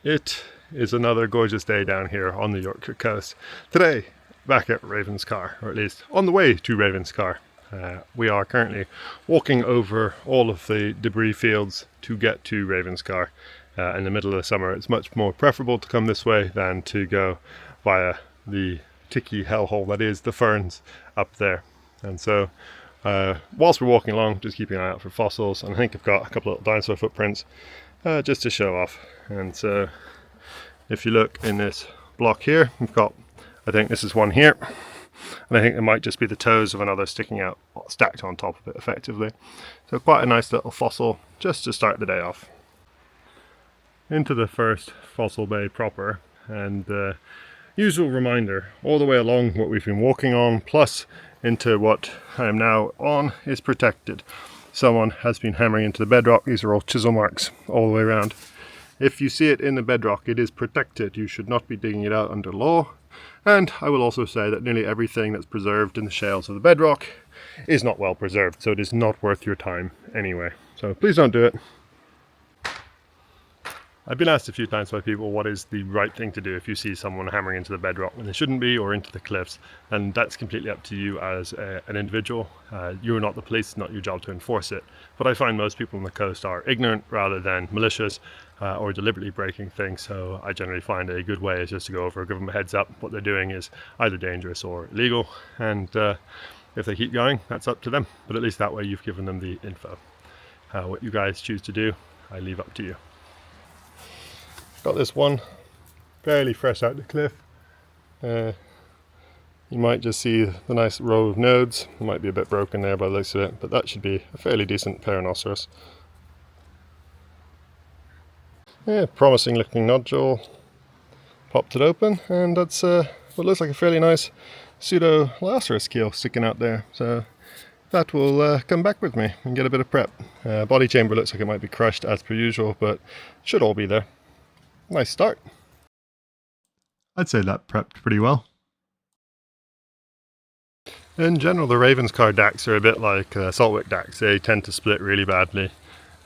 It is another gorgeous day down here on the Yorkshire coast. Today, back at Ravenscar, or at least on the way to Ravenscar. We are currently walking over all of the debris fields to get to Ravenscar. In the middle of the summer, it's much more preferable to come this way than to go via the ticky hellhole that is the ferns up there. And so, whilst we're walking along, just keeping an eye out for fossils, and I think I've got a couple of dinosaur footprints just to show off. And so if you look in this block here, we've got, I think this is one here, and I think it might just be the toes of another sticking out, stacked on top of it effectively. So quite a nice little fossil just to start the day off. Into the first fossil bay proper, and usual reminder, all the way along what we've been walking on, plus into what I am now on, is protected. Someone has been hammering into the bedrock. These are all chisel marks all the way around. If you see it in the bedrock, it is protected. You should not be digging it out under law. And I will also say that nearly everything that's preserved in the shales of the bedrock is not well preserved, so it is not worth your time anyway. So please don't do it. I've been asked a few times by people what is the right thing to do if you see someone hammering into the bedrock when they shouldn't be, or into the cliffs, and that's completely up to you as an individual. You're not the police, it's not your job to enforce it. But I find most people on the coast are ignorant rather than malicious or deliberately breaking things, so I generally find a good way is just to go over, give them a heads up. What they're doing is either dangerous or illegal, and if they keep going, that's up to them. But at least that way you've given them the info. What you guys choose to do, I leave up to you. Got this one fairly fresh out the cliff. You might just see the nice row of nodes. It might be a bit broken there by the looks of it, but that should be a fairly decent Perrhinoceros. Yeah, promising looking nodule. Popped it open, and that's what looks like a fairly nice pseudo-Lias keel sticking out there. So that will come back with me and get a bit of prep. Body chamber looks like it might be crushed as per usual, but should all be there. Nice start. I'd say that prepped pretty well. In general, the Ravenscar dacks are a bit like Saltwick dacks. They tend to split really badly.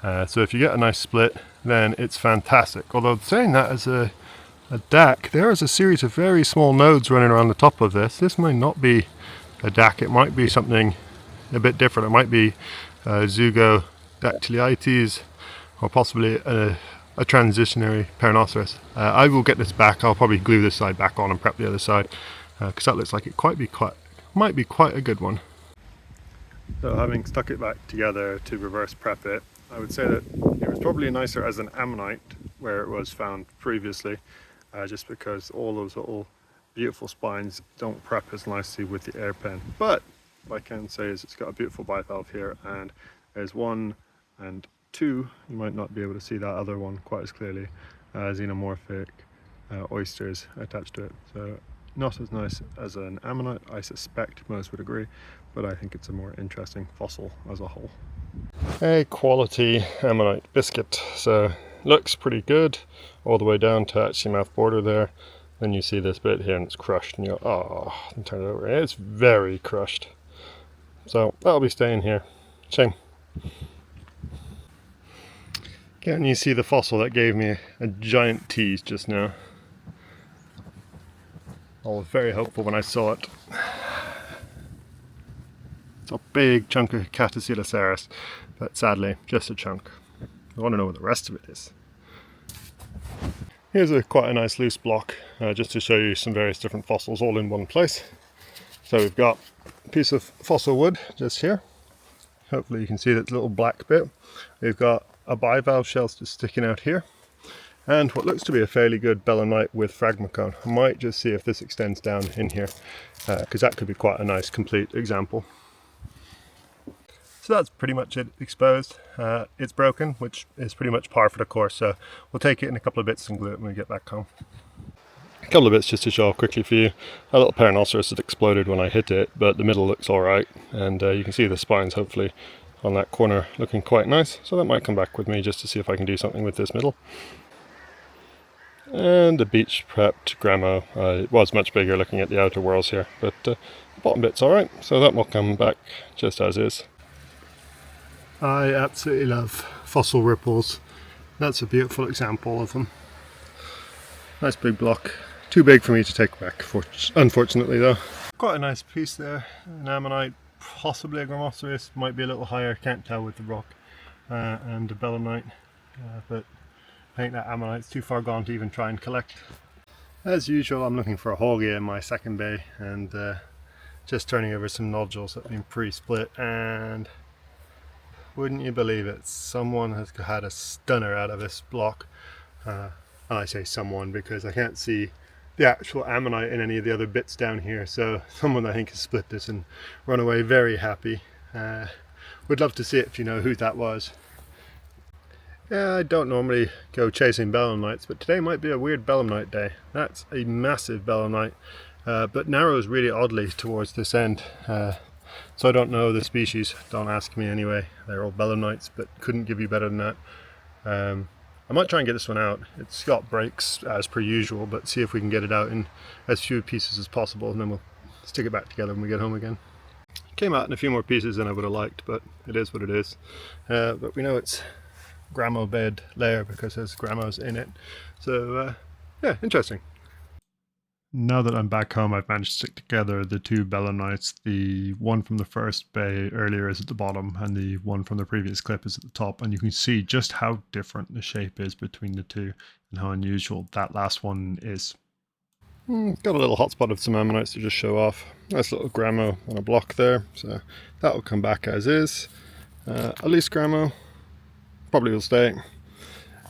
So if you get a nice split, then it's fantastic. Although saying that as a dac, there is a series of very small nodes running around the top of this. This might not be a dac. It might be something a bit different. It might be Zugodactylites, or possibly a transitionary Perrhinoceros. I will get this back. I'll probably glue this side back on and prep the other side, because that looks like it might be quite a good one. So having stuck it back together to reverse prep it, I would say that it was probably nicer as an ammonite where it was found previously, just because all those little beautiful spines don't prep as nicely with the air pen. But what I can say is it's got a beautiful bivalve here, and there's one and two, you might not be able to see that other one quite as clearly, xenomorphic oysters attached to it. So not as nice as an ammonite, I suspect most would agree, but I think it's a more interesting fossil as a whole. A quality ammonite biscuit, so looks pretty good all the way down to actually mouth border there. Then you see this bit here and it's crushed, and you go, oh, and turn it over. It's very crushed. So that'll be staying here. Shame. Can you see the fossil that gave me a giant tease just now? I was very hopeful when I saw it. It's a big chunk of Catacelaceras, but sadly just a chunk. I want to know what the rest of it is. Here's quite a nice loose block, just to show you some various different fossils all in one place. So we've got a piece of fossil wood just here. Hopefully you can see that little black bit. We've got a bivalve shell just sticking out here, and what looks to be a fairly good belemnite with phragmocone. I might just see if this extends down in here, because that could be quite a nice complete example. So that's pretty much it exposed. It's broken, which is pretty much par for the course, so we'll take it in a couple of bits and glue it when we get back home. A couple of bits just to show off quickly for you. A little Perrhinoceros had exploded when I hit it, but the middle looks alright, and you can see the spines hopefully on that corner looking quite nice, so that might come back with me just to see if I can do something with this middle. And the beach prepped Gramo. It was much bigger looking at the outer whorls here, but the bottom bit's alright, so that will come back just as is. I absolutely love fossil ripples. That's a beautiful example of them. Nice big block. Too big for me to take back, unfortunately though. Quite a nice piece there. An ammonite, possibly a grammoceros, might be a little higher, can't tell with the rock. And a belemnite, but I think that ammonite's too far gone to even try and collect. As usual, I'm looking for a Haugia in my second bay and just turning over some nodules that have been pre-split, and wouldn't you believe it, someone has had a stunner out of this block. And I say someone because I can't see the actual ammonite in any of the other bits down here, so someone I think has split this and run away very happy. Would love to see it if you know who that was. Yeah, I don't normally go chasing belemnites, but today might be a weird belemnite day. That's a massive belemnite, but narrows really oddly towards this end. So I don't know the species, don't ask me anyway. They're all belemnites, but couldn't give you better than that. I might try and get this one out. It's got breaks as per usual, but see if we can get it out in as few pieces as possible, and then we'll stick it back together when we get home again. Came out in a few more pieces than I would have liked, but it is what it is. But we know it's grammo bed layer because there's grammos in it. So yeah, interesting. Now that I'm back home, I've managed to stick together the two belemnites. The one from the first bay earlier is at the bottom, and the one from the previous clip is at the top. And you can see just how different the shape is between the two and how unusual that last one is. Got a little hotspot of some ammonites to just show off. Nice little grammo on a block there, so that will come back as is. At least grammo probably will stay.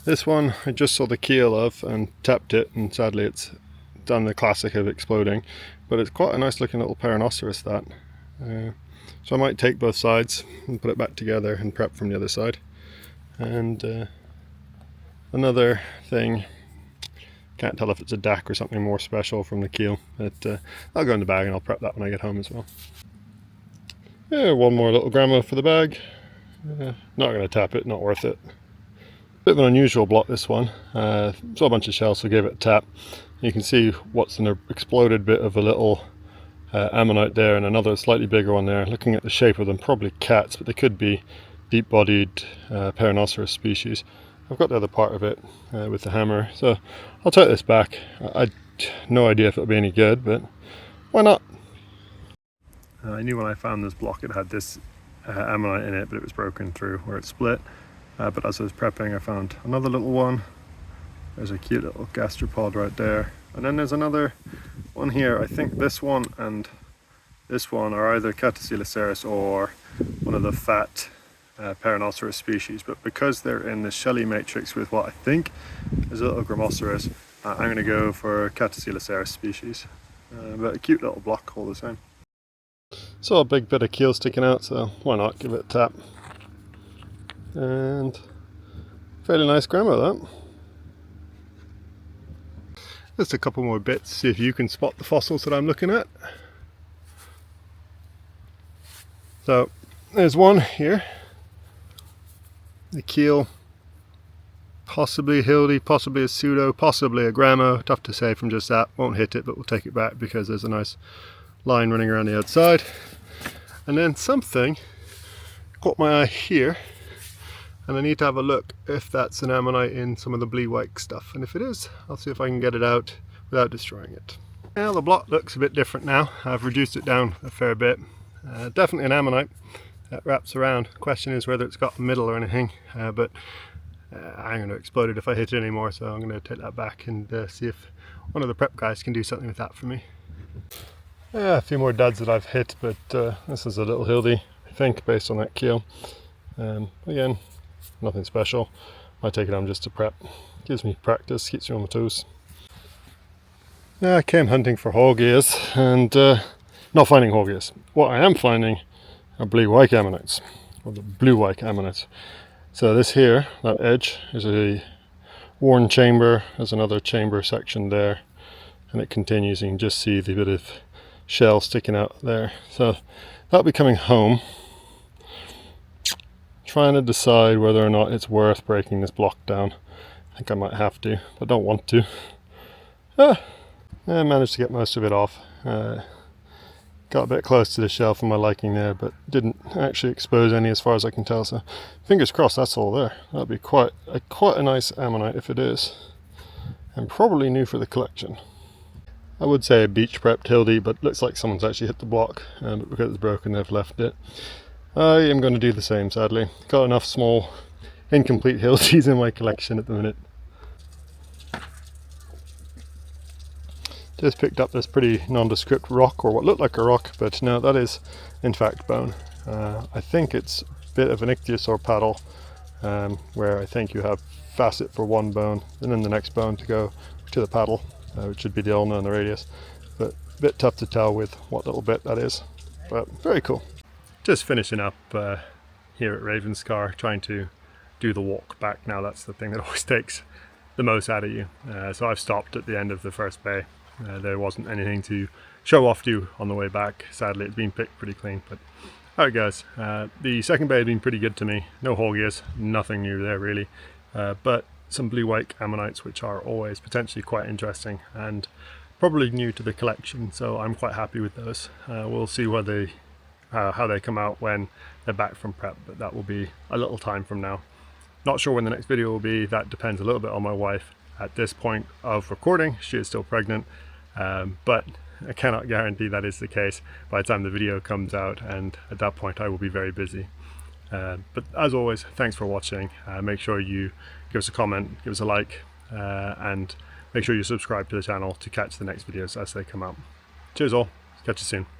This one I just saw the keel of and tapped it, and sadly it's done the classic of exploding, but it's quite a nice looking little Paranoceros, that. So I might take both sides and put it back together and prep from the other side. And another thing, can't tell if it's a DAC or something more special from the keel, but I'll go in the bag and I'll prep that when I get home as well. Yeah, one more little grammo for the bag. Not going to tap it, not worth it. Bit of an unusual block, this one. Saw a bunch of shells, so gave it a tap. You can see what's an exploded bit of a little ammonite there, and another slightly bigger one there. Looking at the shape of them, probably cats, but they could be deep-bodied Paranoceros species. I've got the other part of it with the hammer, so I'll take this back. I no idea if it'll be any good, but why not? I knew when I found this block it had this ammonite in it, but it was broken through where it split. But as I was prepping, I found another little one. There's a cute little gastropod right there. And then there's another one here. I think this one and this one are either Catacelaceros or one of the fat Paranoceros species. But because they're in the shelly matrix with what I think is a little grammoceros, I'm going to go for Catacelaceros species. But a cute little block all the same. Saw a big bit of keel sticking out, so why not give it a tap. And fairly nice grammo, that. Just a couple more bits, see if you can spot the fossils that I'm looking at. So there's one here. The keel, possibly a Hildy, possibly a pseudo, possibly a grammo. Tough to say from just that. Won't hit it, but we'll take it back because there's a nice line running around the outside. And then something caught my eye here, and I need to have a look if that's an ammonite in some of the blue white stuff, and if it is, I'll see if I can get it out without destroying it. Now the block looks a bit different now. I've reduced it down a fair bit. Definitely an ammonite that wraps around. The question is whether it's got a middle or anything, but I'm going to explode it if I hit it anymore, so I'm going to take that back and see if one of the prep guys can do something with that for me. Yeah, a few more duds that I've hit, but this is a little Hildy, I think, based on that keel. Again, nothing special. I take it home just to prep. Gives me practice, keeps me on my toes. Yeah, I came hunting for Haugias and not finding Haugias. What I am finding are blue-white ammonites, or the blue-white ammonites. So this here, that edge, is a worn chamber. There's another chamber section there, and it continues. You can just see the bit of shell sticking out there. So that'll be coming home. Trying to decide whether or not it's worth breaking this block down. I think I might have to, but don't want to. I managed to get most of it off. Got a bit close to the shell for my liking there, but didn't actually expose any as far as I can tell, so fingers crossed that's all there. That'd be quite a nice ammonite if it is. and probably new for the collection. I would say a beach prep tilde, but looks like someone's actually hit the block, but because it's broken they've left it. I am going to do the same, sadly. Got enough small incomplete Hilties in my collection at the minute. Just picked up this pretty nondescript rock, or what looked like a rock, but no, that is in fact bone. I think it's a bit of an ichthyosaur paddle, where I think you have facet for one bone and then the next bone to go to the paddle, which should be the ulna and the radius, but a bit tough to tell with what little bit that is, but very cool. Just finishing up here at Ravenscar, trying to do the walk back now. That's the thing that always takes the most out of you. So I've stopped at the end of the first bay. There wasn't anything to show off to you on the way back. Sadly, it's been picked pretty clean, but how it goes. The second bay had been pretty good to me. No Horgias, nothing new there really, but some blue-white ammonites, which are always potentially quite interesting and probably new to the collection, so I'm quite happy with those. We'll see whether how they come out when they're back from prep, but that will be a little time from now. Not sure when the next video will be. That depends a little bit on my wife. At this point of recording, she is still pregnant, but I cannot guarantee that is the case by the time the video comes out, and at that point I will be very busy. But as always, thanks for watching. Make sure you give us a comment, give us a like, and make sure you subscribe to the channel to catch the next videos as they come out. Cheers all, catch you soon.